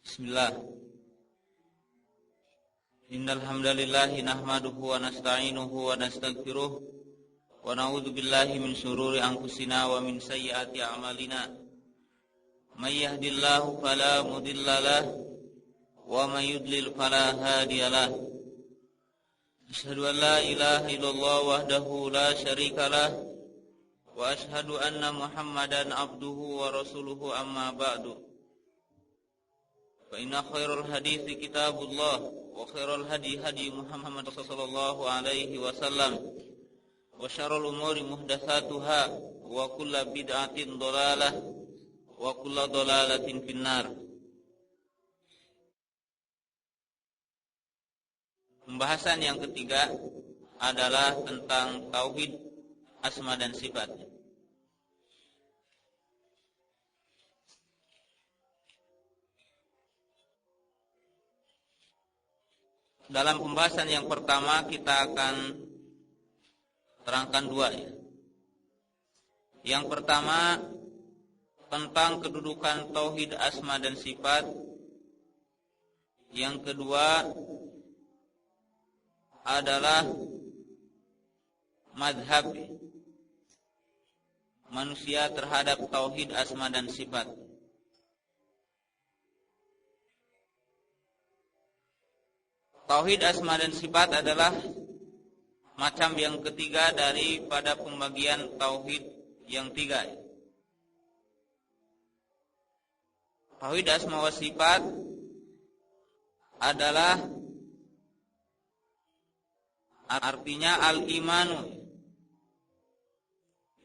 Bismillah. Innal hamdalillah nahmaduhu wa nasta'inuhu wa nastaghfiruh wa na'udzu billahi min shururi anfusina wa min sayyiati a'malina. May yahdihillahu fala mudhillalah wa may yudlil fala hadiyalah. Asyhadu an la ilaha illallah wahdahu la syarikalah wa asyhadu anna Muhammadan abduhu wa rasuluhu amma ba'du. Fa inna khairal hadithi kitabullah wa khairal hadi hadi Muhammad sallallahu alaihi wasallam wa syarrul umuri muhdatsatuha wa kullu bid'atin dhalalah wa kullu dhalalatin finnar. Pembahasan yang ketiga adalah tentang tauhid asma dan sifat. Dalam pembahasan yang pertama kita akan terangkan dua ya. Yang pertama tentang kedudukan tauhid asma dan sifat. Yang kedua adalah madhab manusia terhadap tauhid asma dan sifat. Tauhid asma dan sifat adalah macam yang ketiga daripada pembagian tauhid yang tiga. Tauhid asma wa sifat adalah artinya al-imanu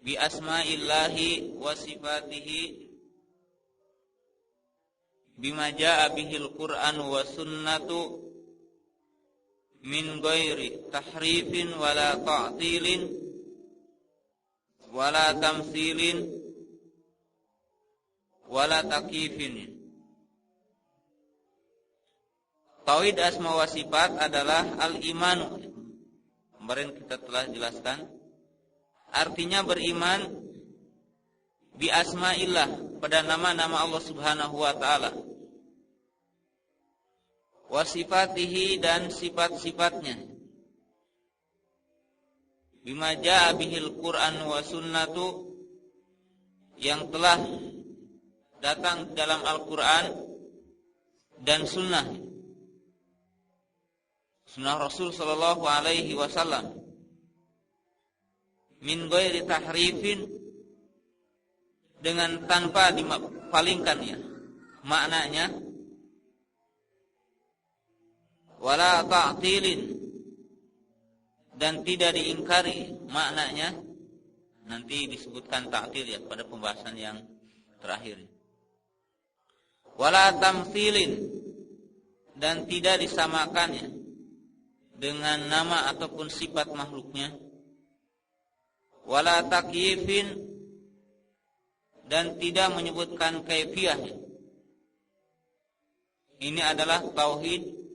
bi asma'illahi wa sifatihi bima jaa bihil Qur'an wa sunnatu min ghairi tahrifin wala ta'tilin wala tamtsilin wala takyifin. Tauhid asma wa sifat adalah al-imanu. Kemarin kita telah jelaskan. Artinya beriman bi asma'illah, pada nama-nama Allah Subhanahu wa taala. Wa sifatihi, dan sifat-sifatnya. Bima jaa bihil Qur'an wa sunnatu, yang telah datang dalam Al-Qur'an dan sunnah. Sunnah Rasul sallallahu alaihi wasallam. Min ghairi tahrifin, dengan tanpa dipalingkan ya maknanya. Wala ta'tilin, dan tidak diingkari maknanya. Nanti disebutkan ta'til ya pada pembahasan yang terakhir. Wala tamtsilin, dan tidak disamakannya dengan nama ataupun sifat makhluknya. Wala takyifin, dan tidak menyebutkan kaifiyah. Ini adalah tauhid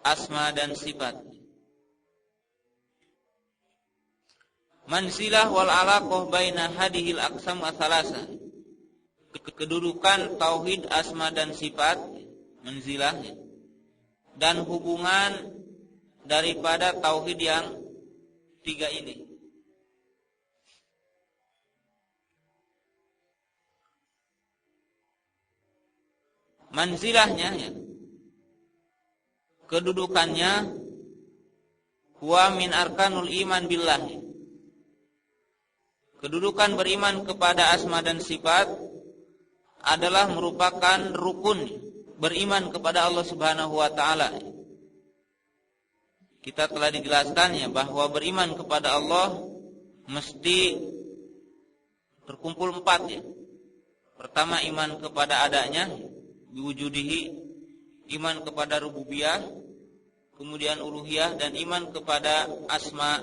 asma dan sifat. Manzilah wal alaqah baina hadhil aqsam tsalasa. Kedudukan tauhid asma dan sifat, manzilah, dan hubungan daripada tauhid yang tiga ini. Manzilahnya ya, kedudukannya huwa min arkanul iman billah. Kedudukan beriman kepada asma dan sifat adalah merupakan rukun beriman kepada Allah Subhanahu wa taala. Kita telah dijelaskannya bahwa beriman kepada Allah mesti terkumpul 4 ya. Pertama, iman kepada adanya, biwujudihi, iman kepada rububiyah, kemudian uluhiyah, dan iman kepada asma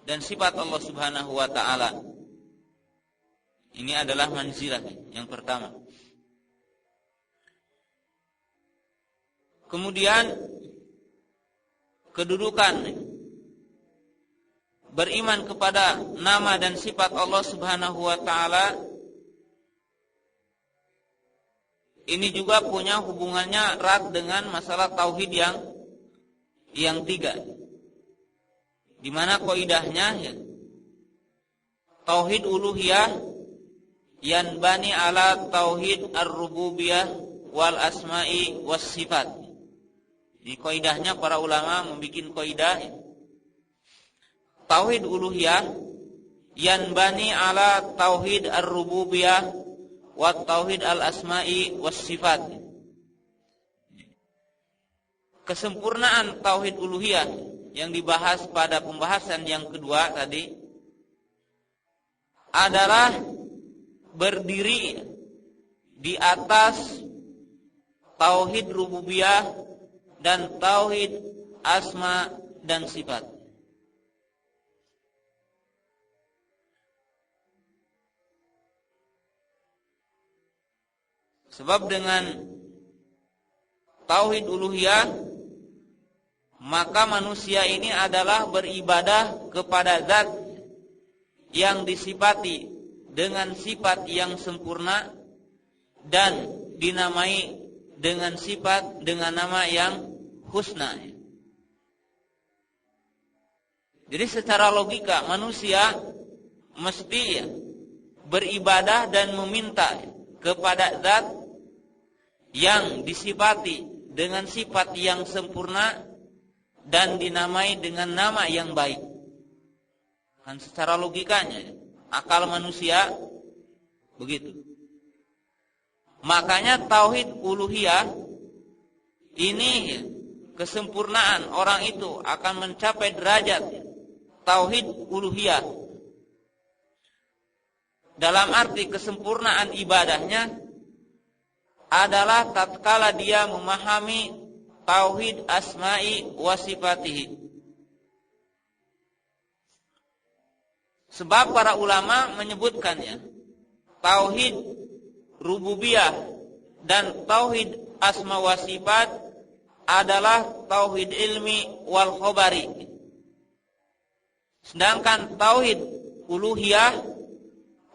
dan sifat Allah Subhanahu wa taala. Ini adalah manzilah yang pertama. Kemudian kedudukan beriman kepada nama dan sifat Allah Subhanahu wa taala ini juga punya hubungannya erat dengan masalah tauhid yang tiga. Di mana kaidahnya ya, tauhid uluhiyah yanbani ala tauhid ar-rububiyah wal asma'i was sifat. Di kaidahnya para ulama membikin kaidah ya, tauhid uluhiyah yanbani ala tauhid ar-rububiyah wa tauhid al-asma'i was sifat. Kesempurnaan tauhid uluhiyah yang dibahas pada pembahasan yang kedua tadi adalah berdiri di atas tauhid rububiyah dan tauhid asma dan sifat. Sebab dengan tauhid uluhiyah maka manusia ini adalah beribadah kepada zat yang disifati dengan sifat yang sempurna dan dinamai dengan sifat dengan nama yang husna. Jadi secara logika manusia mesti beribadah dan meminta kepada zat yang disifati dengan sifat yang sempurna dan dinamai dengan nama yang baik. Kan secara logikanya, akal manusia begitu. Makanya tauhid uluhiyah ini kesempurnaan orang itu akan mencapai derajat tauhid uluhiyah. Dalam arti kesempurnaan ibadahnya adalah tatkala dia memahami tauhid asma'i wa sifatihi. Sebab para ulama menyebutkannya tauhid rububiyah dan tauhid asma wa sifat adalah tauhid ilmi wal khabari. Sedangkan tauhid uluhiyah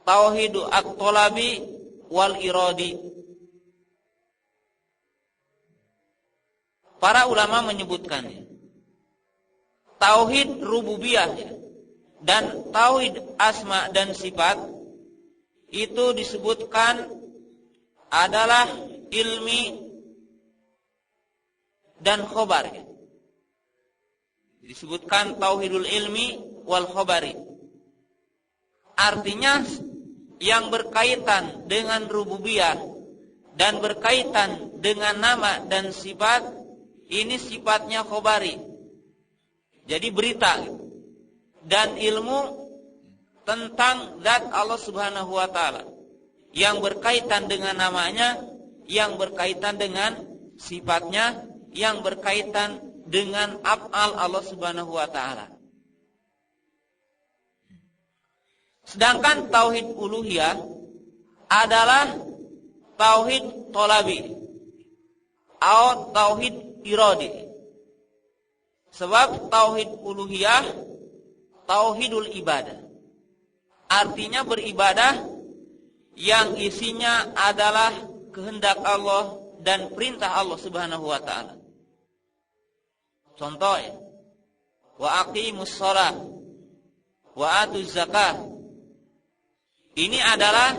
tauhid at-talabi wal iradi. Para ulama menyebutkannya tauhid rububiyah dan tauhid asma dan sifat itu disebutkan adalah ilmi dan khobar. Disebutkan tauhidul ilmi wal khobari. Artinya yang berkaitan dengan rububiyah dan berkaitan dengan nama dan sifat ini sifatnya khobari. Jadi berita dan ilmu tentang zat Allah Subhanahu wa taala yang berkaitan dengan namanya, yang berkaitan dengan sifatnya, yang berkaitan dengan af'al Allah Subhanahu wa taala. Sedangkan tauhid uluhiyah adalah tauhid tolabi atau tauhid iradi. Sebab tauhid uluhiyah tauhidul ibadah. Artinya beribadah yang isinya adalah kehendak Allah dan perintah Allah Subhanahu wa taala. Contoh ya, wa aqimus shalah wa atuz zakah. Ini adalah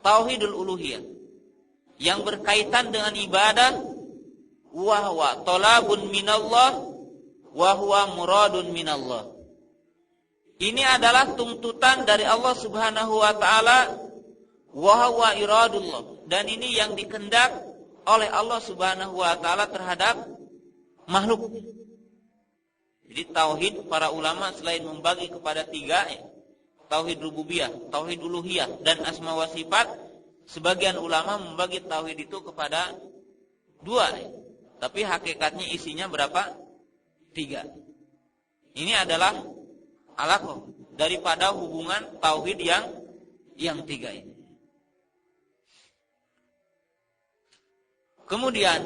tauhidul uluhiyah yang berkaitan dengan ibadah, wa huwa talabun minallah wa huwa muradun minallah. Ini adalah tuntutan dari Allah Subhanahu wa taala, wa huwa iradullah, dan ini yang dikendak oleh Allah Subhanahu wa taala terhadap makhluk. Jadi tauhid para ulama selain membagi kepada tiga, tauhid rububiyah, tauhid uluhiyah, dan asma wa sifat, sebagian ulama membagi tauhid itu kepada dua. Tapi hakikatnya isinya berapa? Tiga. Ini adalah alaqah daripada hubungan tauhid yang tiga ini. Kemudian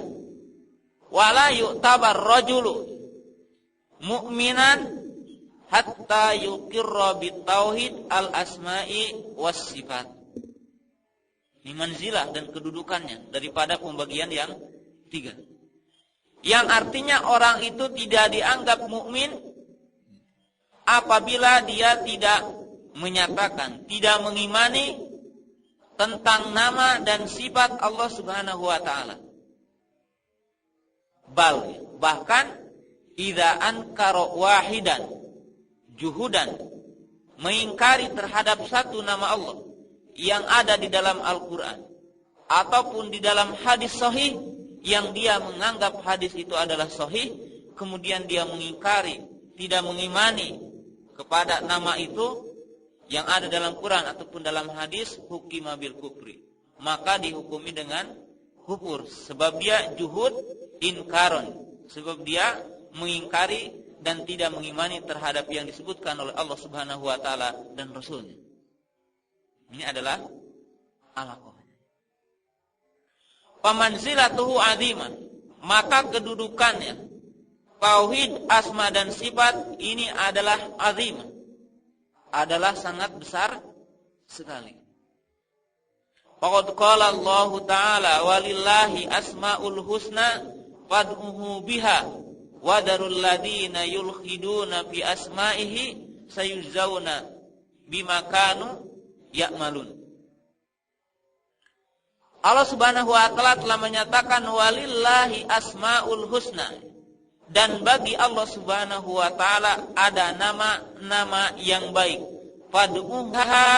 wala yu'tabar rajulu mu'minan hatta yuqirra bitauhid al-asma'i was sifat. Ini manzilah dan kedudukannya daripada pembagian yang 3. Yang artinya orang itu tidak dianggap mukmin apabila dia tidak menyatakan, tidak mengimani tentang nama dan sifat Allah Subhanahu wa taala. Bahkan idza ankara wahidan juhudan, mengingkari terhadap satu nama Allah yang ada di dalam Al-Qur'an ataupun di dalam hadis sahih yang dia menganggap hadis itu adalah sahih, kemudian dia mengingkari, tidak mengimani kepada nama itu yang ada dalam Quran ataupun dalam hadis, hukima bil kufri, maka dihukumi dengan kufur, sebab dia juhud inkaron, sebab dia mengingkari dan tidak mengimani terhadap yang disebutkan oleh Allah Subhanahu wa taala dan Rasulnya. Ini adalah alaqah. Pamanzilatuhu azimah, maka kedudukannya tauhid asma dan sifat ini adalah azimah, adalah sangat besar sekali. Faqad qala Allah Ta'ala walillahi asmaul husna fad'uhu biha wa darul ladina yulhiduna fi asma'ihi sayujzauna bima kanu ya'malun. Allah Subhanahu wa taala telah menyatakan walillahi asmaul husna, dan bagi Allah Subhanahu wa taala ada nama-nama yang baik. Fad'uha,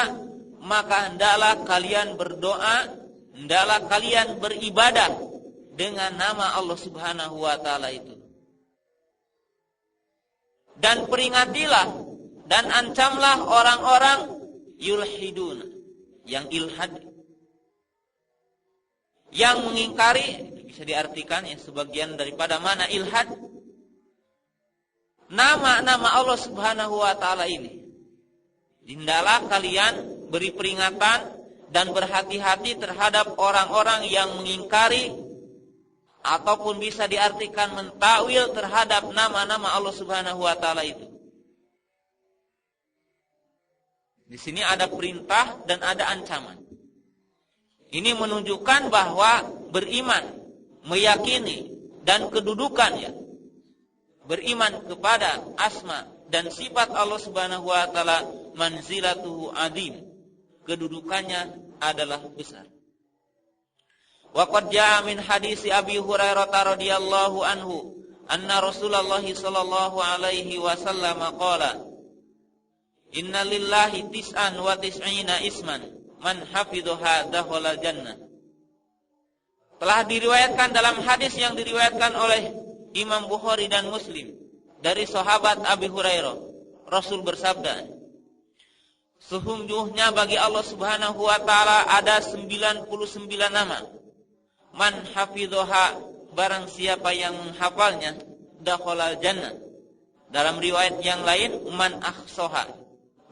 maka hendaklah kalian berdoa, hendaklah kalian beribadah dengan nama Allah Subhanahu wa taala itu. Dan peringatilah dan ancamlah orang-orang yulhiduna, yang ilhad, yang mengingkari. Bisa diartikan ya sebagian daripada mana ilhad, nama-nama Allah Subhanahu wa taala ini. Hendaklah kalian beri peringatan dan berhati-hati terhadap orang-orang yang mengingkari ataupun bisa diartikan mentakwil terhadap nama-nama Allah Subhanahu wa taala itu. Di sini ada perintah dan ada ancaman. Ini menunjukkan bahwa beriman, meyakini dan kedudukannya, beriman kepada asma dan sifat Allah Subhanahu wa taala, manzilatuhu azim, kedudukannya adalah besar. Wa qad jaa min hadisi Abi Hurairah radhiyallahu anhu anna Rasulullah sallallahu alaihi wasallam qala inna lillahi tis'an wa tis'ina isman man hafidhaha dakhala jannah. Telah diriwayatkan dalam hadis yang diriwayatkan oleh Imam Bukhari dan Muslim dari sahabat Abi Hurairah, Rasul bersabda, sesungguhnya bagi Allah Subhanahu wa taala ada 99 nama. Man hafidhaha, barang siapa yang menghafalnya, dakhala jannah. Dalam riwayat yang lain, man ahsaha,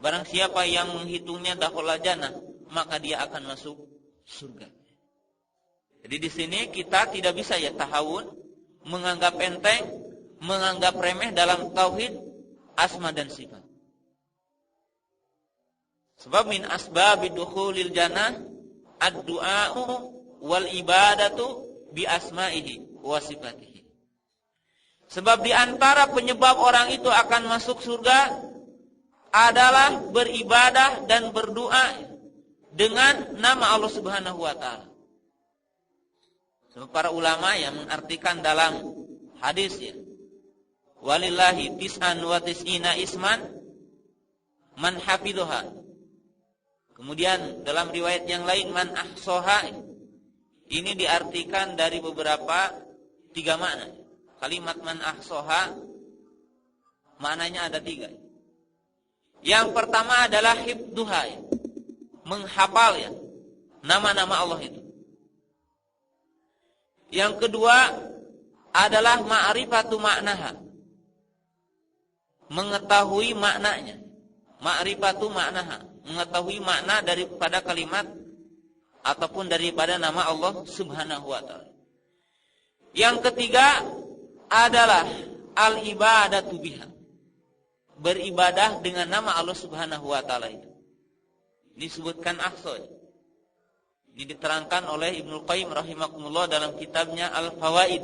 barang siapa yang menghitungnya, dakhala jannah, maka dia akan masuk surga. Jadi di sini kita tidak bisa ya tahawun, menganggap enteng, menganggap remeh dalam tauhid asma dan sifat. Sebab min asbabi dukhulil jannah ad-du'a'u wal ibadatu bi asma'ihi wa sifatihi. Sebab di antara penyebab orang itu akan masuk surga adalah beribadah dan berdoa dengan nama Allah Subhanahu wa taala. Sebab para ulama yang mengartikan dalam hadis ya, walillahi tis'an wa tis'ina isman man hafidhaha. Kemudian dalam riwayat yang lain man ahsaha. Ini diartikan dari beberapa 3 makna. Kalimat man ahsaha maknanya ada 3. Yang pertama adalah hifdzuha, menghafal ya nama-nama Allah itu. Yang kedua adalah ma'rifatu maknaha, mengetahui maknanya. Ma'rifatu maknaha, mengetahui makna daripada kalimat ataupun daripada nama Allah Subhanahu wa taala. Yang ketiga adalah al-ibadatu biha, beribadah dengan nama Allah Subhanahu wa taala itu. Disebutkan ahsa. Ini diterangkan oleh Ibnu Qayyim rahimakumullah dalam kitabnya Al-Fawaid,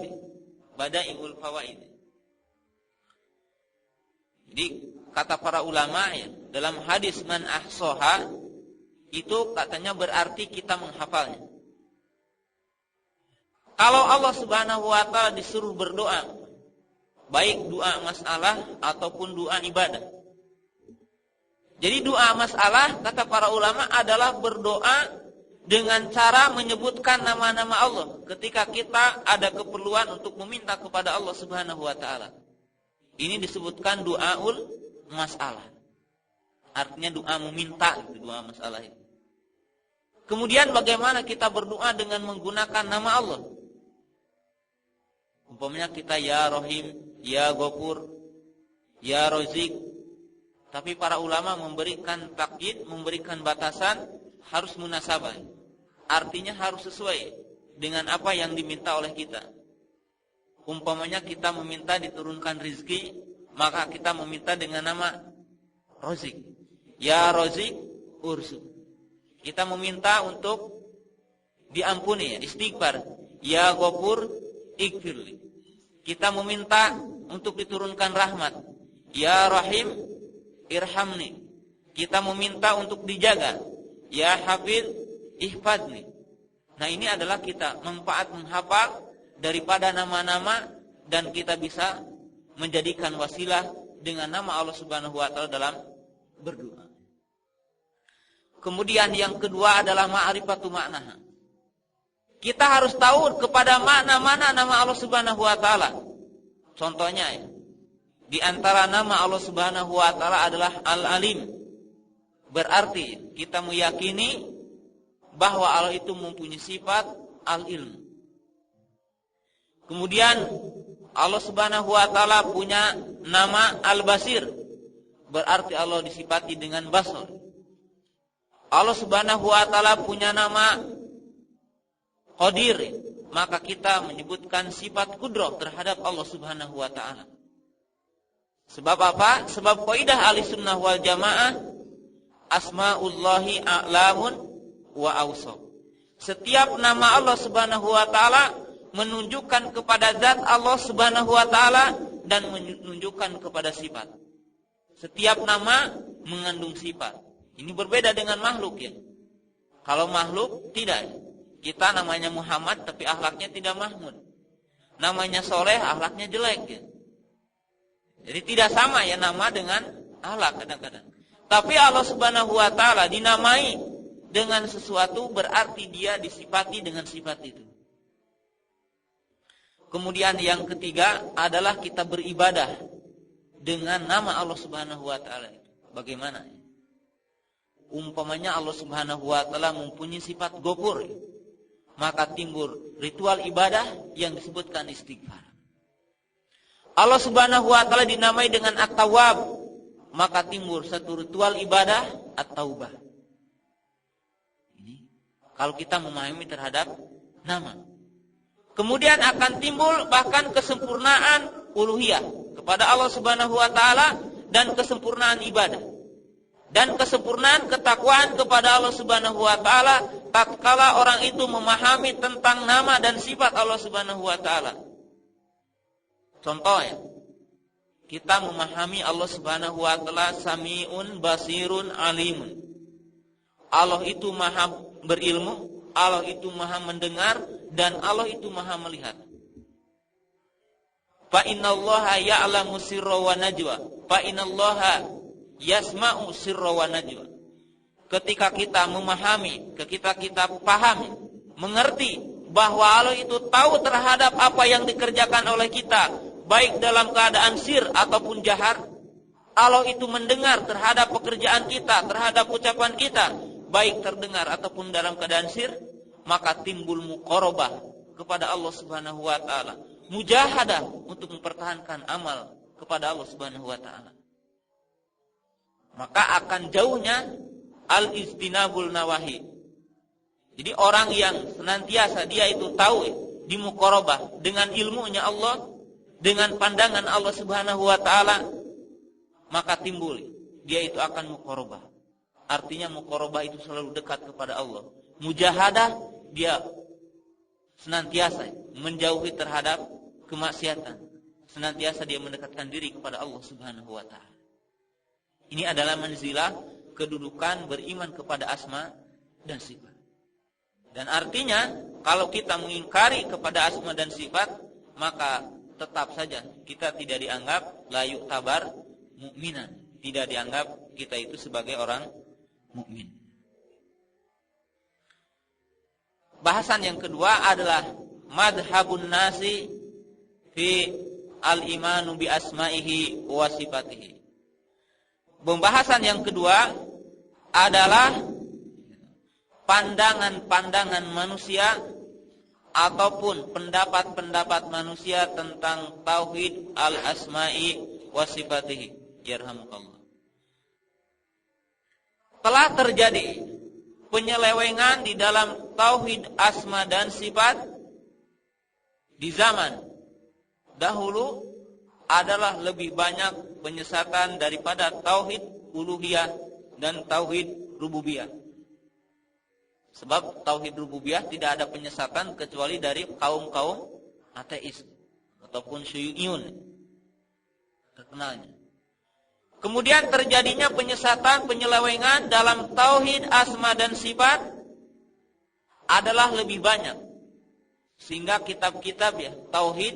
Bada'iul Fawaid. Jadi kata para ulama ya, dalam hadis man ahsaha itu katanya berarti kita menghafalnya. Kalau Allah Subhanahu wa taala disuruh berdoa, baik doa masalah ataupun doa ibadah. Jadi doa masalah kata para ulama adalah berdoa dengan cara menyebutkan nama-nama Allah ketika kita ada keperluan untuk meminta kepada Allah Subhanahu wa taala. Ini disebutkan doaul masalah. Artinya doa meminta, itu doa masalah itu. Kemudian bagaimana kita berdoa dengan menggunakan nama Allah? Umpamanya kita ya Rahim, ya Ghafur, ya Razik. Tapi para ulama memberikan takyid, memberikan batasan harus munasabah. Artinya harus sesuai dengan apa yang diminta oleh kita. Umpamanya kita meminta diturunkan rizki, maka kita meminta dengan nama Razik. Ya Razik ursu. Kita meminta untuk diampuni, istighfar. Ya Ghafur ighfirli. Kita meminta untuk diturunkan rahmat. Ya Rahim irhamni. Kita meminta untuk dijaga. Ya Hafidz ihfadni. Nah, ini adalah kita manfaat menghafal daripada nama-nama, dan kita bisa menjadikan wasilah dengan nama Allah Subhanahu wa taala dalam berdoa. Kemudian yang kedua adalah ma'rifatu maknaha. Kita harus tahu kepada mana nama Allah Subhanahu wa taala. Contohnya ya, di antara nama Allah Subhanahu wa taala adalah Al-Alim. Berarti kita meyakini bahwa Allah itu mempunyai sifat al-ilm. Kemudian Allah Subhanahu wa taala punya nama Al-Basir. Berarti Allah disifati dengan basar. Allah Subhanahu wa taala punya nama Qadir, maka kita menyebutkan sifat kudrah terhadap Allah Subhanahu wa taala. Sebab apa? Sebab kaidah Ahlussunnah wal Jamaah, asmaullahi a'lamun wa awsaf. Setiap nama Allah Subhanahu wa taala menunjukkan kepada zat Allah Subhanahu wa taala dan menunjukkan kepada sifat. Setiap nama mengandung sifat. Ini berbeda dengan makhluk ya. Kalau makhluk tidak. Kita namanya Muhammad tapi akhlaknya tidak Mahmud. Namanya Soleh, akhlaknya jelek ya. Jadi tidak sama ya nama dengan akhlak kadang-kadang. Tapi Allah Subhanahu wa taala dinamai dengan sesuatu berarti dia disifati dengan sifat itu. Kemudian yang ketiga adalah kita beribadah dengan nama Allah Subhanahu wa taala. Bagaimana? Umpamanya Allah Subhanahu wa taala mempunyai sifat Ghafur, maka timbul ritual ibadah yang disebutkan istighfar. Allah Subhanahu wa taala dinamai dengan At-Tawwab, maka timbul satu ritual ibadah At-Taubah. Ini kalau kita memahami terhadap nama. Kemudian akan timbul bahkan kesempurnaan uluhiyah kepada Allah Subhanahu wa taala dan kesempurnaan ibadah. Dan kesempurnaan ketakwaan kepada Allah Subhanahu wa taala tatkala orang itu memahami tentang nama dan sifat Allah Subhanahu wa taala. Contoh ya, kita memahami Allah Subhanahu wa taala Sami'un Basirun Alimun. Allah itu Maha berilmu, Allah itu Maha mendengar, dan Allah itu Maha melihat. Fa innallaha ya'lamu sirra wa najwa. Fa innallaha yasma'u sirra wa najwa. Ketika kita memahami, ketika kita pahami, mengerti bahwa Allah itu tahu terhadap apa yang dikerjakan oleh kita, baik dalam keadaan sir ataupun jahar. Allah itu mendengar terhadap pekerjaan kita, terhadap ucapan kita, baik terdengar ataupun dalam keadaan sir, maka timbul muqarabah kepada Allah Subhanahu wa taala, mujahadah untuk mempertahankan amal kepada Allah Subhanahu wa taala. Maka akan jauhnya al-istinabul nawahi. Jadi orang yang senantiasa dia itu tahu di muqarabah dengan ilmunya Allah, dengan pandangan Allah Subhanahu wa taala, maka timbul dia itu akan muqarabah. Artinya muqarabah itu selalu dekat kepada Allah. mujahadah, dia senantiasa menjauhi terhadap kemaksiatan. Senantiasa dia mendekatkan diri kepada Allah Subhanahu wa taala. Ini adalah manzilah kedudukan beriman kepada asma dan sifat. Dan artinya kalau kita mengingkari kepada asma dan sifat, maka tetap saja kita tidak dianggap layu tabar mukminan, tidak dianggap kita itu sebagai orang mukmin. Bahasan yang kedua adalah madhabun nasi fi al-imanu bi asma'ihi wa sifatihi. Pembahasan yang kedua adalah pandangan-pandangan manusia ataupun pendapat-pendapat manusia tentang tauhid al-asma'i wa sifatihi. Yarhamukallah. Telah terjadi penyelewengan di dalam tauhid asma dan sifat di zaman dahulu adalah lebih banyak penyesatan daripada tauhid uluhiyah dan tauhid rububiyah. Sebab tauhid rububiyah tidak ada penyesatan kecuali dari kaum-kaum ateis ataupun syuyu'iyun terkenalnya. Kemudian terjadinya penyesatan, penyelewengan dalam tauhid asma dan sifat adalah lebih banyak. Sehingga kitab-kitab ya tauhid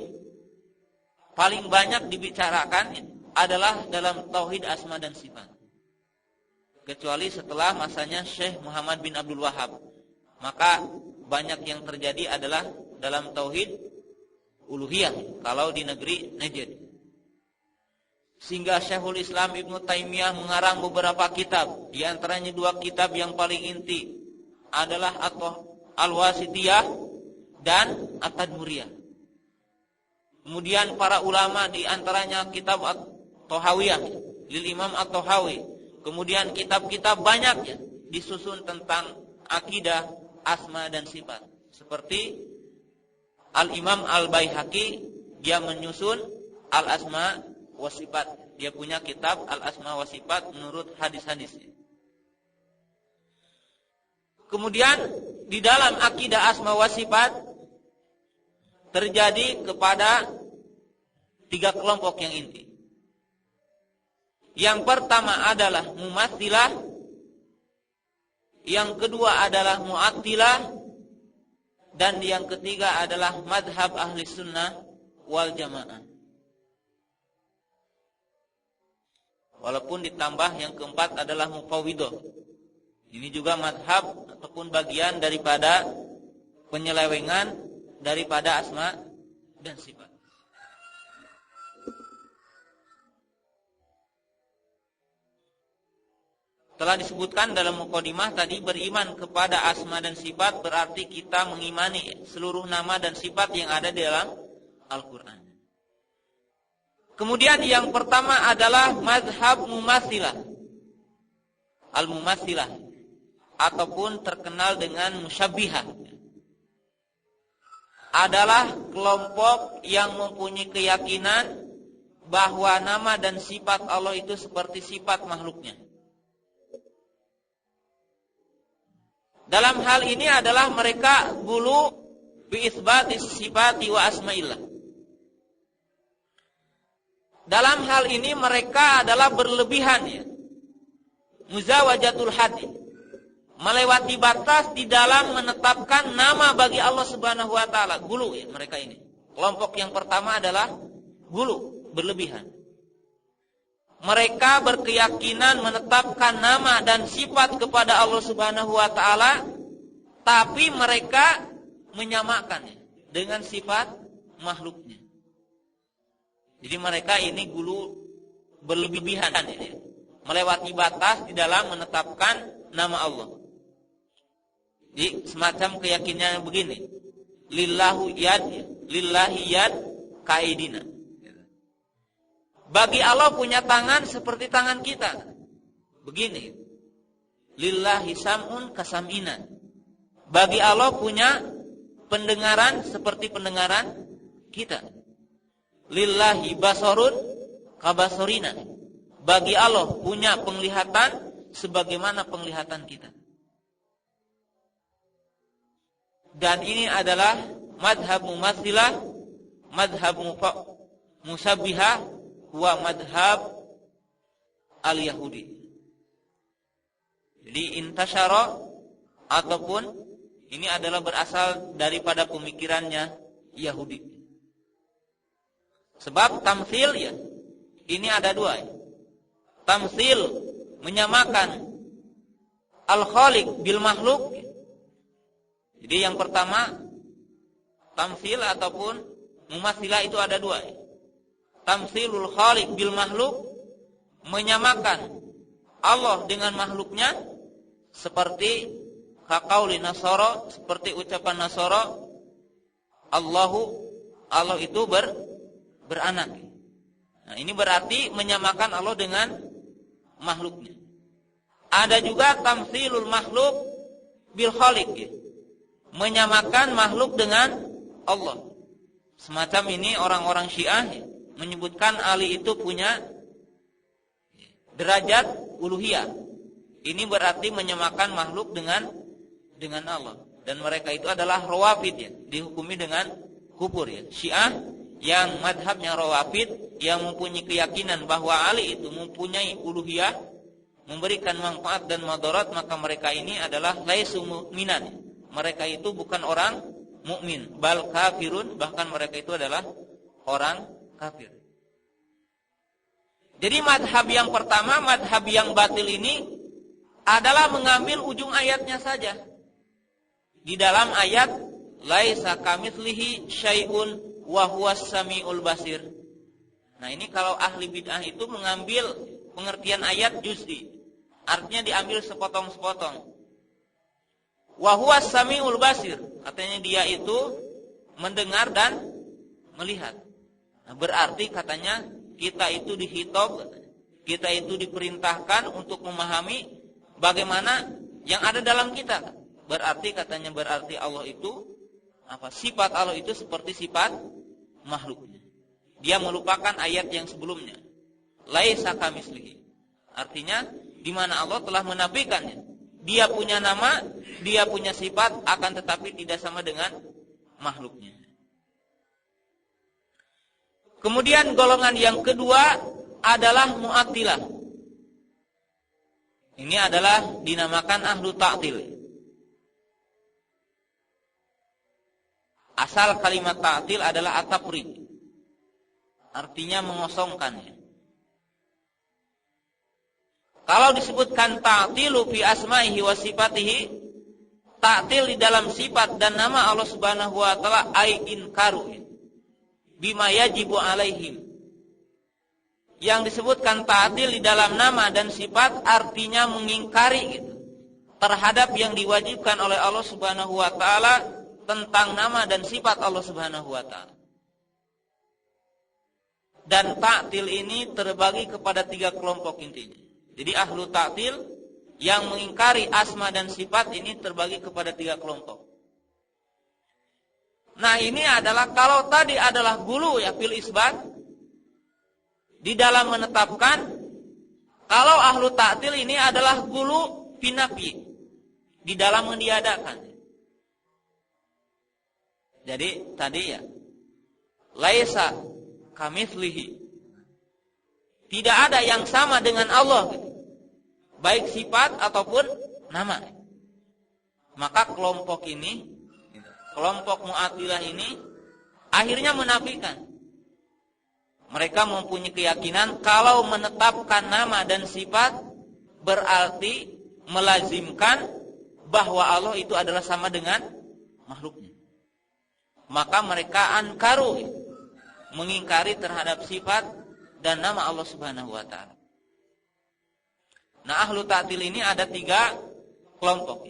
paling banyak dibicarakan adalah dalam tauhid asma dan sifat. Kecuali setelah masanya Syekh Muhammad bin Abdul Wahab, maka banyak yang terjadi adalah dalam tauhid uluhiyah kalau di negeri Najd. Sehingga Syekhul Islam Ibnu Taimiyah mengarang beberapa kitab, di antaranya 2 kitab yang paling inti adalah Al-Wasitiyah dan At-Tadmuriyah. Kemudian para ulama di antaranya kitab At-Tahawiyah lil Imam At-Tahawi. Kemudian kitab-kitab banyak ya, disusun tentang akidah asma dan sifat. Seperti Al-Imam Al-Baihaqi, dia menyusun Al-Asma wa Sifat. Dia punya kitab Al-Asma wa Sifat menurut hadis-hadisnya. Kemudian di dalam akidah asma wa sifat terjadi kepada 3 kelompok yang inti. Yang pertama adalah mumatsilah, yang kedua adalah mu'attilah, dan yang ketiga adalah madhab ahli sunnah wal jamaah. Walaupun ditambah yang keempat adalah mufawwidah. Ini juga madhab ataupun bagian daripada penyelewengan daripada asma dan sifat. Telah disebutkan dalam mukadimah tadi, beriman kepada asma dan sifat berarti kita mengimani seluruh nama dan sifat yang ada di dalam Al-Quran. Kemudian yang pertama adalah mazhab mumatsilah. Al-mumatsilah ataupun terkenal dengan musyabbihah adalah kelompok yang mempunyai keyakinan bahwa nama dan sifat Allah itu seperti sifat makhluknya. Dalam hal ini adalah mereka gulu bi isbatis sifati wa asma'illah. Dalam hal ini mereka adalah berlebihan ya. Muzawajatul hadi. Melewati batas di dalam menetapkan nama bagi Allah Subhanahu wa taala. Gulu ya mereka ini. Kelompok yang pertama adalah gulu, berlebihan. Mereka berkeyakinan menetapkan nama dan sifat kepada Allah Subhanahu wa taala, tapi mereka menyamakannya dengan sifat makhluknya. Jadi mereka ini gulu berlebihan ya. Melewati batas di dalam menetapkan nama Allah. Jadi semacam keyakinan begini. Lillahi yad kaidina. Bagi Allah punya tangan seperti tangan kita. Begini. Lillahi sam'un kasam'ina. Bagi Allah punya pendengaran seperti pendengaran kita. Lillahi basarun kabasorina. Bagi Allah punya penglihatan sebagaimana penglihatan kita. Dan ini adalah madhab mumatsilah, madhab musabbihah, wa madhab al-Yahudi. Jadi intasyara ataupun ini adalah berasal daripada pemikirannya Yahudi. Sebab tamtsil ya, ini ada dua ya. Tamtsil menyamakan al-khaliq bil makhluk. Jadi yang pertama tamtsil ataupun mumatsilah itu ada dua ya. Tamtsilul khaliq bil makhluk, menyamakan Allah dengan makhluknya, seperti kaqauli Nasara, seperti ucapan Nasara, Allah itu beranak. Nah, ini berarti menyamakan Allah dengan makhluknya. Ada juga tamtsilul makhluk bil khaliq, ya. Menyamakan makhluk dengan Allah. Semacam ini orang-orang Syiah ya, menyebutkan Ali itu punya derajat uluhiyah. Ini berarti menyamakan makhluk dengan Allah. Dan mereka itu adalah rawafid ya, dihukumi dengan kufur ya. Syiah yang madhabnya rawafid, yang mempunyai keyakinan bahwa Ali itu mempunyai uluhiyah, memberikan manfaat dan madarat, maka mereka ini adalah laisu mu'minan. Mereka itu bukan orang mukmin, bal kafirun, bahkan mereka itu adalah orang kafir. Jadi madhab yang pertama, madhab yang batil ini adalah mengambil ujung ayatnya saja. Di dalam ayat laisa kamitslihi syai'un wa huwas samiul basir. Nah, ini kalau ahli bid'ah itu mengambil pengertian ayat juz'i. Artinya diambil sepotong-sepotong. Wa huwas samiul basir, katanya dia itu mendengar dan melihat. Nah, berarti katanya kita itu dihitab, kita itu diperintahkan untuk memahami bagaimana yang ada dalam kita. Berarti katanya Allah itu sifat Allah itu seperti sifat makhluknya. Dia melupakan ayat yang sebelumnya. Laisa kamitslihi. Artinya di mana Allah telah menafikannya. Dia punya nama, dia punya sifat, akan tetapi tidak sama dengan makhluknya. Kemudian golongan yang kedua adalah mu'attilah. Ini adalah dinamakan ahlu ta'til. Asal kalimat ta'til adalah at-tafrid. Artinya mengosongkannya. Kalau disebutkan ta'tilu fi asma'ihi wa sifatihi, ta'til di dalam sifat dan nama Allah Subhanahu wa taala ai inkaru bima yajibu alaihim. Yang disebutkan ta'til di dalam nama dan sifat artinya mengingkari terhadap yang diwajibkan oleh Allah Subhanahu wa taala tentang nama dan sifat Allah Subhanahu wa taala. Dan ta'til ini terbagi kepada 3 kelompok intinya. Jadi ahlu ta'til yang mengingkari asma dan sifat ini terbagi kepada 3 kelompok. Nah, ini adalah kalau tadi adalah gulu ya fil isbat, di dalam menetapkan, kalau ahlu ta'til ini adalah gulu finafi, di dalam meniadakan. Jadi tadi ya laisa kamitslihi, tidak ada yang sama dengan Allah gitu. Baik sifat ataupun nama. Maka kelompok ini, kelompok mu'attilah ini akhirnya menafikan. Mereka mempunyai keyakinan kalau menetapkan nama dan sifat berarti melazimkan bahwa Allah itu adalah sama dengan makhluknya. Maka mereka ankaru, mengingkari terhadap sifat dan nama Allah Subhanahu wa taala. Nah, ahlu ta'til ini ada 3 kelompok.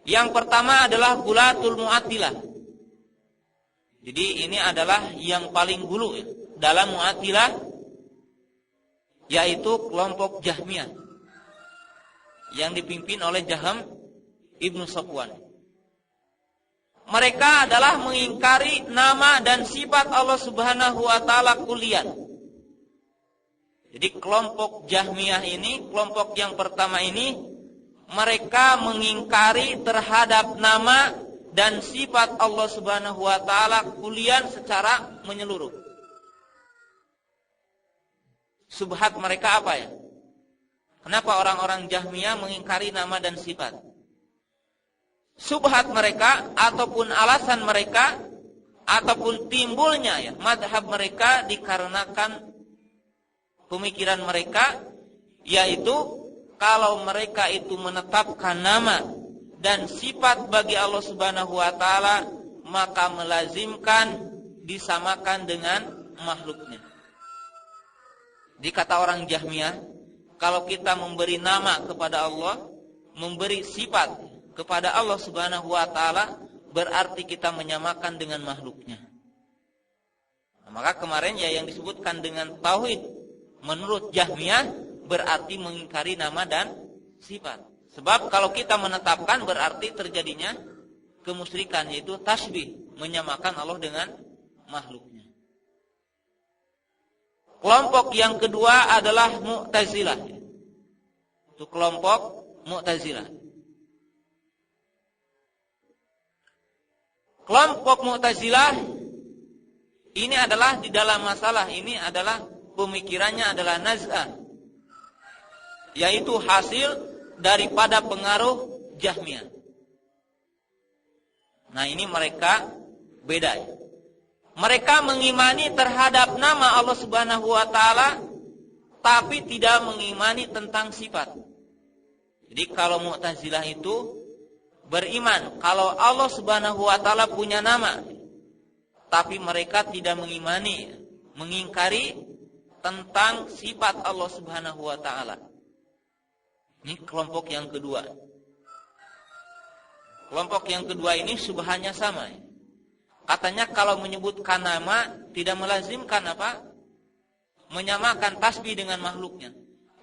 Yang pertama adalah gulatul mu'attilah. Jadi ini adalah yang paling gulu dalam mu'attilah, yaitu kelompok Jahmiyah yang dipimpin oleh Jaham Ibnu Safwan. Mereka adalah mengingkari nama dan sifat Allah Subhanahu wa taala kulliyan. Jadi kelompok Jahmiyah ini, kelompok yang pertama ini, mereka mengingkari terhadap nama dan sifat Allah Subhanahu wa taala kulian secara menyeluruh. Subhat mereka apa ya? Kenapa orang-orang Jahmiyah mengingkari nama dan sifat? Subhat mereka ataupun alasan mereka ataupun timbulnya ya madhab mereka dikarenakan pemikiran mereka, yaitu kalau mereka itu menetapkan nama dan sifat bagi Allah Subhanahu wa taala, maka melazimkan disamakan dengan makhluknya. Dikata orang Jahmiyah, kalau kita memberi nama kepada Allah, memberi sifat kepada Allah Subhanahu wa taala, berarti kita menyamakan dengan makhluknya. Nah, maka kemarin ya yang disebutkan dengan tauhid menurut Jahmiyah berarti mengingkari nama dan sifat. Sebab kalau kita menetapkan berarti terjadinya kemusyrikan, yaitu tasbih, menyamakan Allah dengan makhluknya. Kelompok yang kedua adalah Mu'tazilah. Itu kelompok Mu'tazilah. Kelompok Mu'tazilah ini adalah di dalam masalah ini adalah pemikirannya adalah naz'ah, yaitu hasil daripada pengaruh Jahmiyah. Nah, ini mereka beda ya. Mereka mengimani terhadap nama Allah Subhanahu wa taala tapi tidak mengimani tentang sifat. Jadi kalau Mu'tazilah itu beriman kalau Allah Subhanahu wa taala punya nama, tapi mereka tidak mengimani, mengingkari tentang sifat Allah Subhanahu wa taala. Ini kelompok yang kedua. Kelompok yang kedua ini subhannya sama. Katanya kalau menyebutkan nama tidak melazimkan apa? Menyamakan tasbih dengan makhluknya.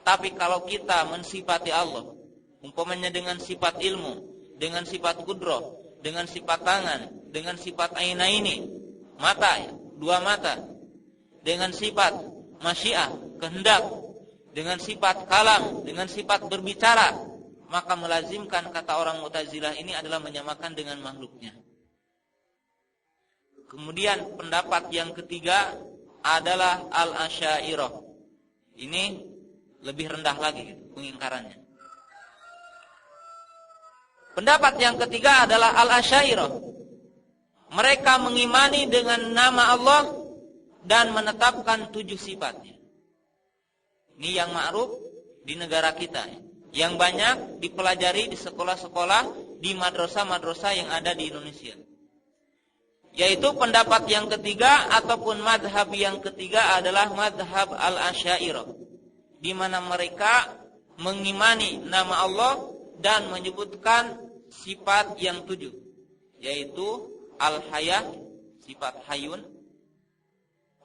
Tapi kalau kita mensifati Allah, umpamanya dengan sifat ilmu, dengan sifat qudrah, dengan sifat tangan, dengan sifat ainaini, mata ya, dua mata, dengan sifat masyiah, kehendak, dengan sifat kalam, dengan sifat berbicara, maka melazimkan kata orang Mu'tazilah ini adalah menyamakan dengan makhluknya. Kemudian pendapat yang ketiga adalah Al-Asy'ariyah. Ini lebih rendah lagi pengingkarannya. Pendapat yang ketiga adalah Al-Asy'ariyah. Mereka mengimani dengan nama Allah dan menetapkan 7 sifatnya. Ini yang ma'ruf di negara kita, yang banyak dipelajari di sekolah-sekolah, di madrasah-madrasah yang ada di Indonesia. Yaitu pendapat yang ketiga ataupun madhab yang ketiga adalah madhab Al-Asy'ariyah, di mana mereka mengimani nama Allah dan menyebutkan sifat yang 7, yaitu Al-Hayah, sifat Hayun,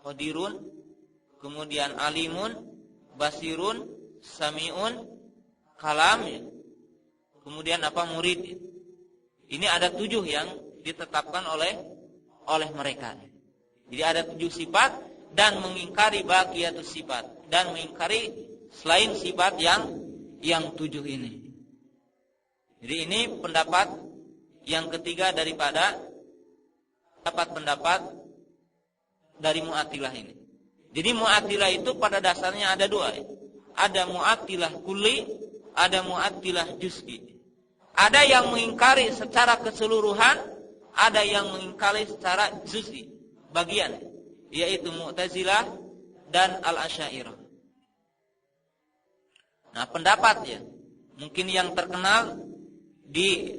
Qadirun, kemudian Alimun, Basirun, Sami'un, Kalam, kemudian apa, Murid. Ini ada 7 yang ditetapkan oleh mereka. Jadi ada 7 sifat dan mengingkari baqiyatus sifat dan mengingkari selain sifat yang 7 ini. Jadi ini pendapat yang ketiga daripada pendapat dari Mu'attilah ini. Jadi Mu'attilah itu pada dasarnya ada 2. Ada Mu'attilah kulli, ada Mu'attilah juz'i. Ada yang mengingkari secara keseluruhan, ada yang mengingkari secara juz'i, bagian, yaitu Mu'tazilah dan Al-Asy'ariyah. Nah, pendapatnya mungkin yang terkenal di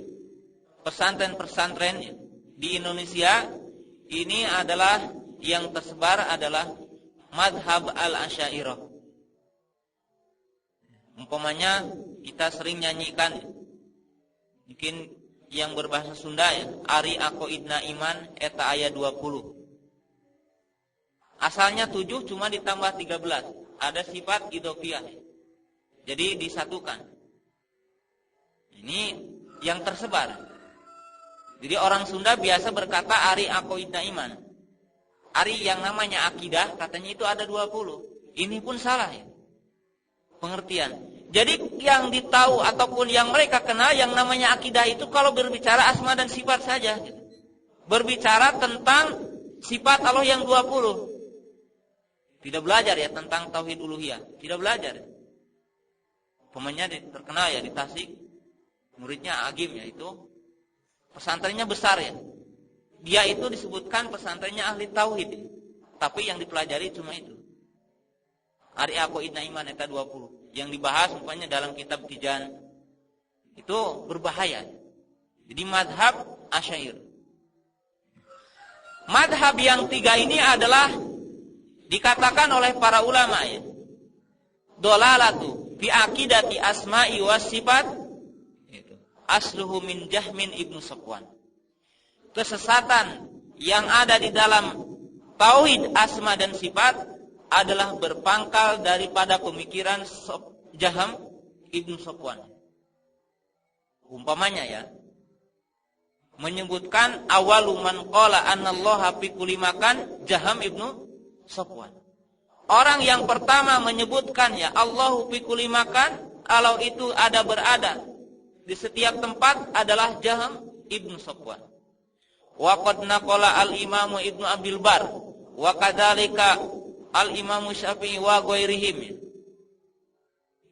pesantren-pesantren di Indonesia ini adalah yang tersebar adalah madhab Al-Asy'ariyah. Umpamanya kita sering nyanyikan, mungkin yang berbahasa Sunda ya, Ari Aqoidna Iman eta aya 20. Asalnya 7 cuma ditambah 13. Ada sifat idhofiyah. Jadi disatukan. Ini yang tersebar. Jadi orang Sunda biasa berkata Ari Aqoidna Iman. Ari yang namanya akidah katanya itu ada 20. Ini pun salah ya pengertian. Jadi yang ditahu ataupun yang mereka kenal yang namanya akidah itu kalau berbicara asma dan sifat saja. Berbicara tentang sifat Allah yang 20. Tidak belajar ya tentang tauhid uluhiyah. Tidak belajar. Pemainnya terkenal ya di Tasik. Muridnya Agim ya itu. Pesantrennya besar ya. Dia itu disebutkan pesantrennya ahli tauhid. Tapi yang dipelajari cuma itu. Ari aqaidna iman eta 20. Yang dibahas umpamanya dalam kitab Tijan. Itu berbahaya. Jadi madhab Asy'ariyah. Madhab yang 3 ini adalah dikatakan oleh para ulama ya. Dolalatu fi aqidati asma'i was sifat asluhu min Jahmin ibnu Safwan. Kesesatan yang ada di dalam tauhid asma dan sifat adalah berpangkal daripada pemikiran Jaham ibnu Safwan. Umpamanya ya, menyebutkan awalu man qala anallaha fi kulli makan Jaham ibnu Safwan. Orang yang pertama menyebutkan ya Allahu fi kulli makan, kalau itu ada berada di setiap tempat adalah Jaham ibnu Safwan. Wa qad naqala al-Imam Ibnu Abdul Bar wa kadzalika al-Imam Syafi'i wa ghairihim.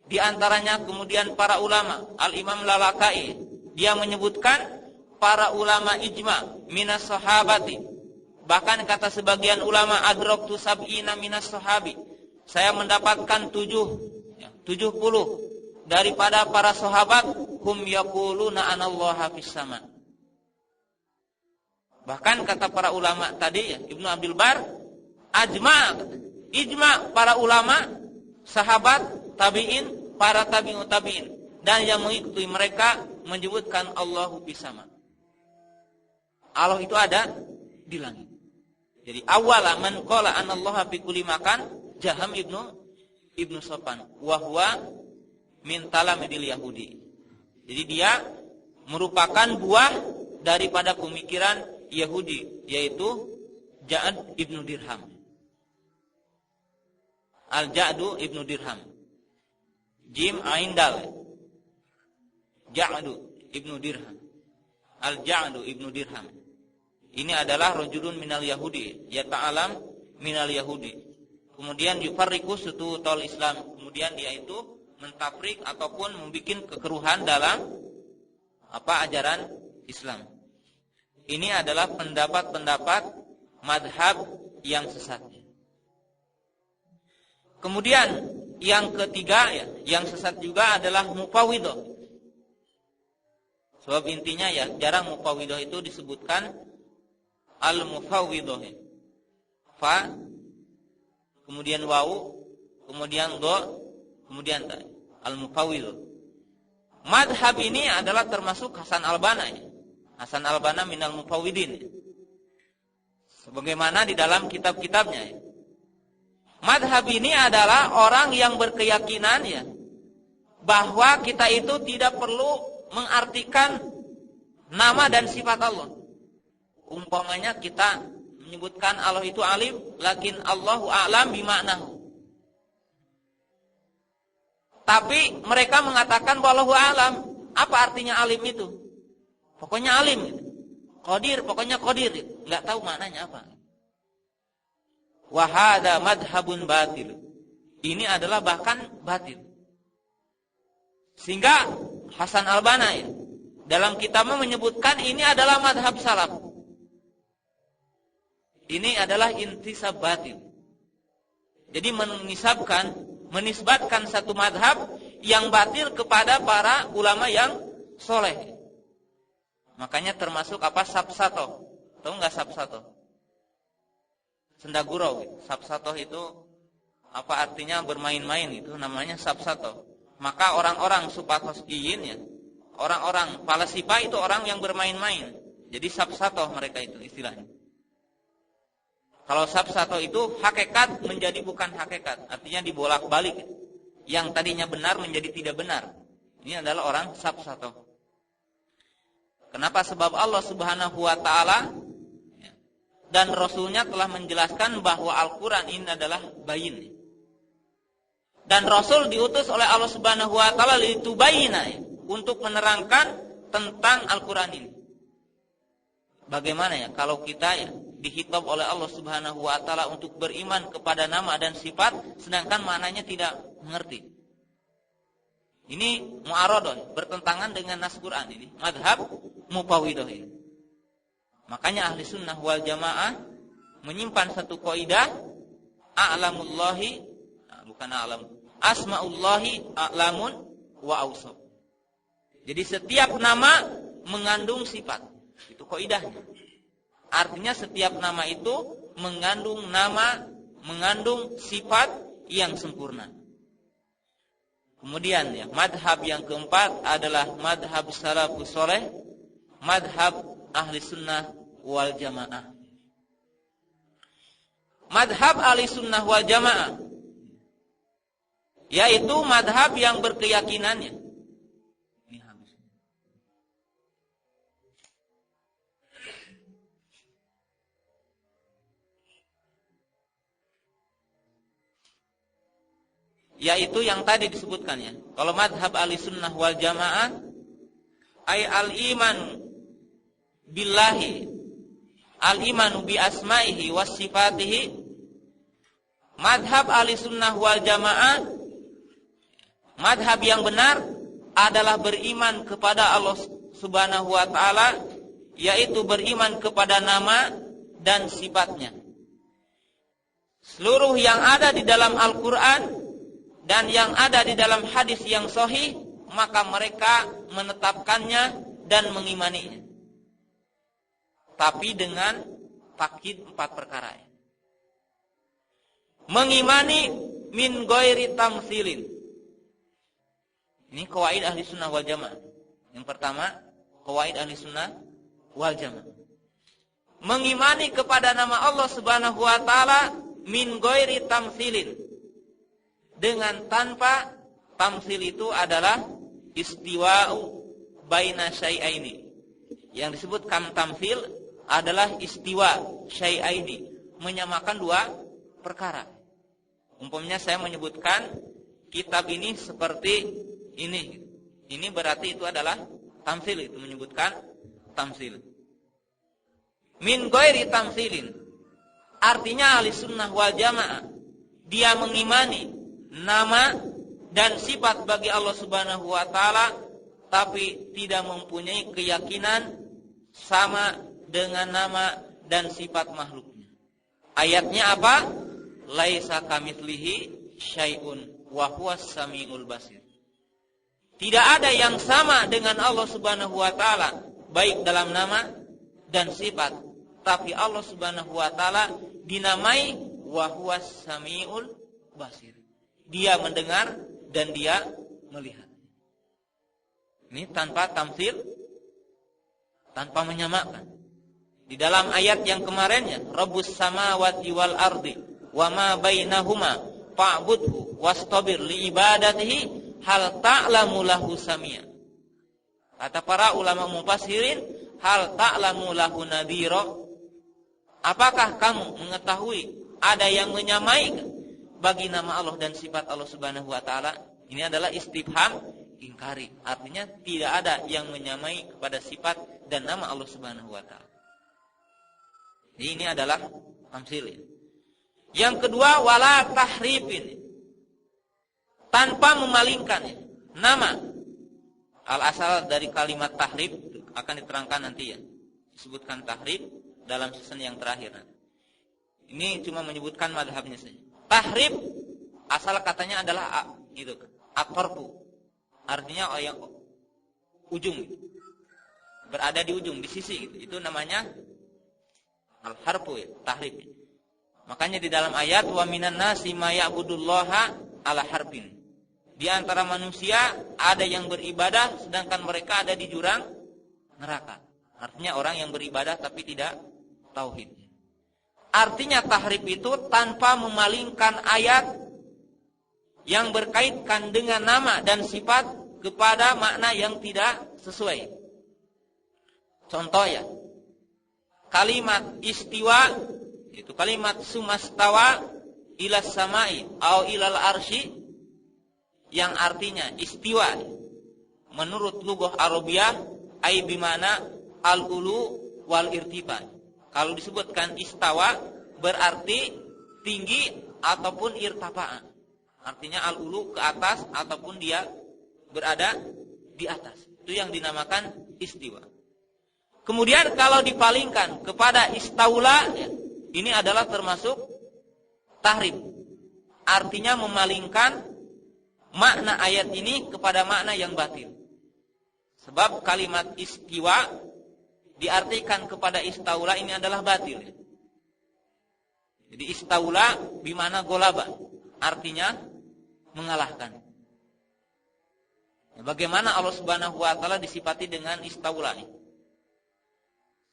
Di antaranya kemudian para ulama, Al-Imam Lalakai, dia menyebutkan para ulama ijma minas sahabati. Bahkan kata sebagian ulama adraktu sab'ina minas sahabi. Saya mendapatkan 70 daripada para sahabat hum yaquluna anallaha fis sama. Bahkan kata para ulama tadi ya, Ibnu Abdul Bar, ijma para ulama, sahabat, tabi'in, para tabi'ut tabi'in dan yang mengikuti mereka menyebutkan Allahu fis sama. Allah itu ada di langit. Jadi awala man qala anallaha fi kulli makan Jaham ibnu Safwan wa huwa min talamidil Yahudi. Jadi dia merupakan buah daripada pemikiran Yahudi, yaitu Ja'ad ibnu Dirham. Al-Ja'du ibnu Dirham. Jim Ain Dal. Ja'du ibnu Dirham. Al-Ja'du ibnu Dirham. Ini adalah rajulun minal Yahudi, yata'alam minal Yahudi. Kemudian yufarriqu sututul Islam. Kemudian dia itu mentafrik ataupun membuat kekeruhan dalam ajaran Islam. Ini adalah pendapat-pendapat madhab yang sesat. Kemudian yang ketiga ya, yang sesat juga adalah mufawwidah. Sebab intinya ya, jarang mufawwidah itu disebutkan al-mufawwidah. Fa, kemudian waw, kemudian do, kemudian ta. Al-mufawwidah. Madhab ini adalah termasuk Hasan al-Banna ya. Hasan al-Banna minal mufawwidin. Sebagaimana di dalam kitab-kitabnya ya. Madhab ini adalah orang yang berkeyakinan ya, bahwa kita itu tidak perlu mengartikan nama dan sifat Allah. Umpamanya kita menyebutkan Allah itu alim, lakin Allahu a'lam bima'nahu. Tapi mereka mengatakan wallahu a'lam. Apa artinya alim itu? Pokoknya alim gitu. Qadir, pokoknya qadir gitu. Enggak tahu maknanya apa. Wa hadza madhhabun batil. Ini adalah bahkan batil. Sehingga Hasan al-Banna ya, dalam kitabnya menyebutkan ini adalah madhab salaf. Ini adalah intisab batil. Jadi menisbatkan satu madhab yang batil kepada para ulama yang soleh. Makanya termasuk sabsato. Tahu nggak sabsato? Sendagurau. Sabsato itu apa artinya bermain-main, itu namanya sabsato. Maka orang-orang supatosgiyin ya, orang-orang falasifa itu orang yang bermain-main. Jadi sabsato mereka itu istilahnya. Kalau sabsato itu hakikat menjadi bukan hakikat, artinya dibolak-balik. Yang tadinya benar menjadi tidak benar. Ini adalah orang sabsato. Kenapa? Sebab Allah Subhanahu wa taala dan Rasulnya telah menjelaskan bahwa Al-Quran ini adalah bayin. Dan Rasul diutus oleh Allah Subhanahu wa taala litubayyina, untuk menerangkan tentang Al-Qur'an ini. Bagaimana ya kalau kita ya dihitab oleh Allah Subhanahu wa taala untuk beriman kepada nama dan sifat sedangkan maknanya tidak mengerti. Ini mu'aradun, bertentangan dengan nas Quran ini, mazhab Mufawwidah ini. Makanya ahli sunnah wal jamaah menyimpan satu kaidah, a'lamullahi, bukan a'lam, asmaullahi a'lamun wa awsaf. Jadi setiap nama mengandung sifat. Itu kaidahnya. Artinya setiap nama itu mengandung sifat yang sempurna. Kemudian ya, madhab yang keempat adalah madhab salafus soleh, madhab ahli sunnah wal jamaah. Madhab ahli sunnah wal jamaah yaitu madhab yang berkeyakinannya. Ini habis. Yaitu yang tadi disebutkan ya. Kalau madhab ahli sunnah wal jamaah ay al-iman billahi, al-imanu bi asma'ihi was sifatihi. Madhab ahli sunnah wal jamaah, madhab yang benar adalah beriman kepada Allah Subhanahu wa ta'ala, yaitu beriman kepada nama dan sifatnya. Seluruh yang ada di dalam Al-Quran dan yang ada di dalam hadis yang sahih, maka mereka menetapkannya dan mengimaninya. Tapi dengan takkid 4 perkara. Mengimani min ghairi tamtsilin. Ini qawaid ahli sunnah wal jamaah. Yang pertama, qawaid ahli sunnah wal jamaah. Mengimani kepada nama Allah Subhanahu wa taala min ghairi tamtsilin. Dengan tanpa tamtsil, itu adalah istiwa'u baina syai'aini. Yang disebut tamtsil adalah istiwa syai'aini, menyamakan 2 perkara. Umpamanya saya menyebutkan kitab ini seperti ini berarti itu adalah tamtsil, itu menyebutkan tamtsil. Min ghairi tamtsilin, artinya ahli sunnah wal jamaah dia mengimani nama dan sifat bagi Allah Subhanahu wa taala, tapi tidak mempunyai keyakinan sama dengan nama dan sifat makhluknya. Ayatnya apa? Laisa kamitslihi syai'un wa huwas samiul basir. Tidak ada yang sama dengan Allah Subhanahu wa taala baik dalam nama dan sifat, tapi Allah Subhanahu wa taala dinamai wa huwas samiul basir. Dia mendengar dan dia melihat. Ini tanpa tamtsil, tanpa menyamakan. Di dalam ayat yang kemarinnya, Rabbus samawati wal ardi wa ma bainahuma fa'budhu wastabir li ibadatihi hal ta'lamu lahu samia. Kata para ulama mufassirin, hal ta'lamu lahu nadhira. Apakah kamu mengetahui ada yang menyamai bagi nama Allah dan sifat Allah Subhanahu wa taala? Ini adalah istifham ingkari. Artinya tidak ada yang menyamai kepada sifat dan nama Allah Subhanahu wa taala. Ini adalah tamtsil. Yang kedua, wala tahrifin, tanpa memalingkan nama. Al-asal dari kalimat tahrif akan diterangkan nanti ya. Disebutkan tahrif dalam season yang terakhir nanti. Ini cuma menyebutkan madhabnya saja. Tahrif asal katanya adalah itu, at-tarfu. Artinya yang ujung, berada di ujung, di sisi gitu. Itu namanya al-harfu ya, tahrif. Makanya di dalam ayat wa minan nasi may ya'budullaha ala harfin. Di antara manusia ada yang beribadah sedangkan mereka ada di jurang neraka. Artinya orang yang beribadah tapi tidak tauhid. Artinya tahrif itu tanpa memalingkan ayat yang berkaitan dengan nama dan sifat kepada makna yang tidak sesuai. Contoh ya, kalimat istiwa, itu kalimat sumastawa ilas samai au ilal arsy, yang artinya istiwa menurut lughah Arabiyah ai bimana al-ulu wal irtifa. Kalau disebutkan istawa berarti tinggi ataupun irtafa. Artinya al-ulu ke atas ataupun dia berada di atas. Itu yang dinamakan istiwa. Kemudian kalau dipalingkan kepada istaula, ini adalah termasuk tahrif. Artinya memalingkan makna ayat ini kepada makna yang batil. Sebab kalimat istiwa diartikan kepada istaula ini adalah batil. Jadi istaula bimana golaba, artinya mengalahkan. Bagaimana Allah Subhanahu wa taala disifati dengan istaula?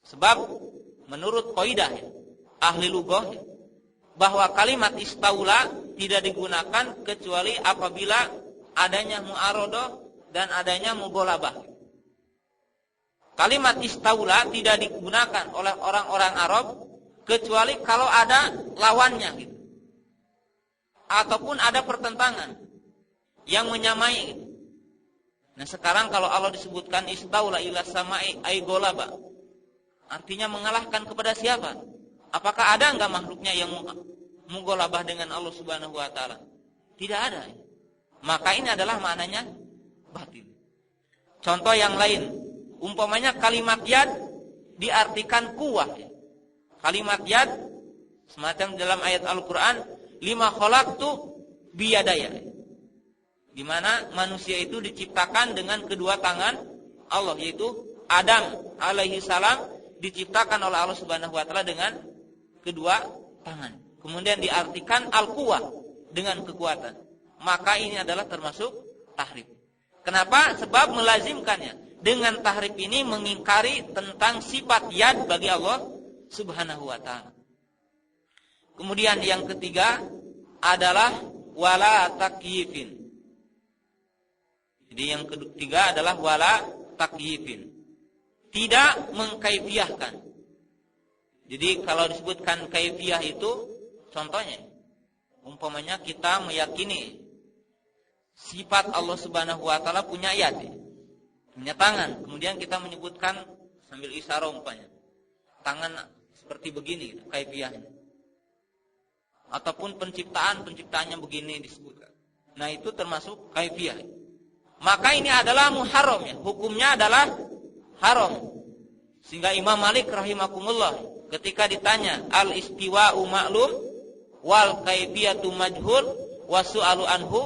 Sebab menurut kaidah ahli lughah bahwa kalimat istaula tidak digunakan kecuali apabila adanya mu'aradah dan adanya mughalabah. Kalimat istaula tidak digunakan oleh orang-orang Arab kecuali kalau ada lawannya gitu. Ataupun ada pertentangan yang menyamai gitu. Nah sekarang kalau Allah disebutkan istaula ila sama'i ay ghalaba, artinya mengalahkan kepada siapa? Apakah ada enggak makhluknya yang mughalabah dengan Allah Subhanahu wa taala? Tidak ada. Maka ini adalah maknanya batil. Contoh yang lain, umpamanya kalimat yad diartikan kuwah. Kalimat yad semacam dalam ayat Al-Qur'an, lima khalaqtu biyadaya. Di mana manusia itu diciptakan dengan kedua tangan Allah, yaitu Adam alaihi salam diciptakan oleh Allah Subhanahu wa taala dengan kedua tangan. Kemudian diartikan al-quwah dengan kekuatan. Maka ini adalah termasuk tahrif. Kenapa? Sebab melazimkannya. Dengan tahrif ini mengingkari tentang sifat yad bagi Allah Subhanahu wa taala. Kemudian yang ketiga adalah wala takyifin. Jadi yang ketiga adalah wala takyifin. Tidak mengkaifiahkan. Jadi kalau disebutkan kaifiyah itu contohnya umpamanya kita meyakini sifat Allah Subhanahu wa taala punya yad, punya tangan. Kemudian kita menyebutkan sambil isyarah umpamanya. Tangan seperti begini kaifiyahnya. Ataupun penciptaannya begini disebutkan. Nah, itu termasuk kaifiyah. Maka ini adalah muharram ya. Hukumnya adalah haram. Sehingga Imam Malik rahimakumullah ketika ditanya al-istiwa'u ma'lum wal kaifiyatu majhul wa su'alu anhu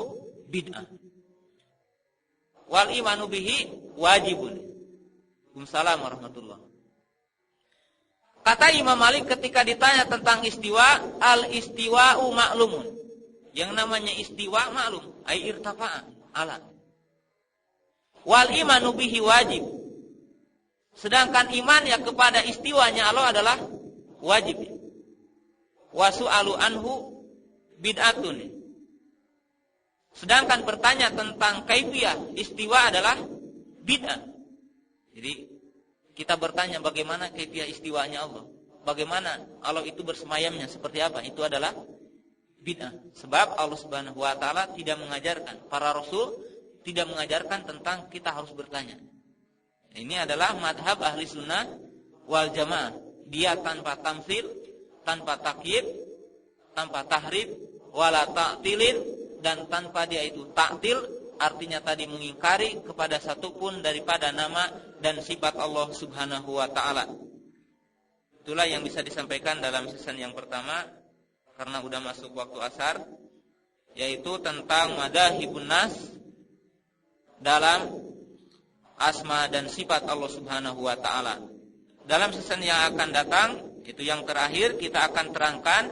bid'ah. Wal imanu bihi wajibun. Waalaikumsalam warahmatullahi. Kata Imam Malik ketika ditanya tentang istiwa, al-istiwa'u ma'lumun. Yang namanya istiwa maklum, ai irtafa'a ala. Wal imanu bihi wajib. Sedangkan iman ya kepada istiwanya Allah adalah wajib. Wa su'alu anhu bid'atun. Sedangkan bertanya tentang kaifiyah istiwa adalah bid'ah. Jadi kita bertanya bagaimana kaifiyah istiwanya Allah. Bagaimana Allah itu bersemayamnya seperti apa? Itu adalah bid'ah. Sebab Allah Subhanahu wa taala tidak mengajarkan, para rasul tidak mengajarkan tentang kita harus bertanya. Ini adalah madhab ahli sunnah wal jamaah. Dia tanpa tamsil, tanpa takyif, tanpa tahrif, wala ta'tilin, dan tanpa dia itu ta'til, artinya tadi mengingkari kepada satupun daripada nama dan sifat Allah Subhanahu wa taala. Itulah yang bisa disampaikan dalam season yang pertama karena udah masuk waktu asar, yaitu tentang madahibun nas dalam asma dan sifat Allah Subhanahu wa taala. Dalam season yang akan datang, itu yang terakhir, kita akan terangkan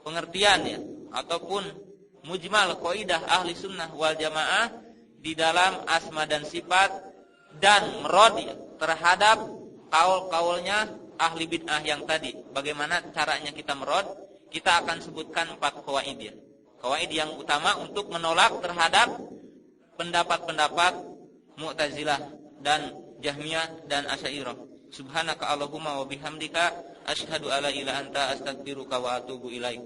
pengertiannya ataupun mujmal kaidah ahli sunnah wal jamaah di dalam asma dan sifat dan merod terhadap kaul-kaulnya ahli bid'ah yang tadi. Bagaimana caranya kita merod? Kita akan sebutkan 4 qawaid. Qawaid yang utama untuk menolak terhadap pendapat-pendapat Mu'tazilah dan Jahmiyah dan Asy'ariyah. Subhanaka Allahumma wa bihamdika asyhadu alla ilaha illa anta astaghfiruka wa atubu ilaik.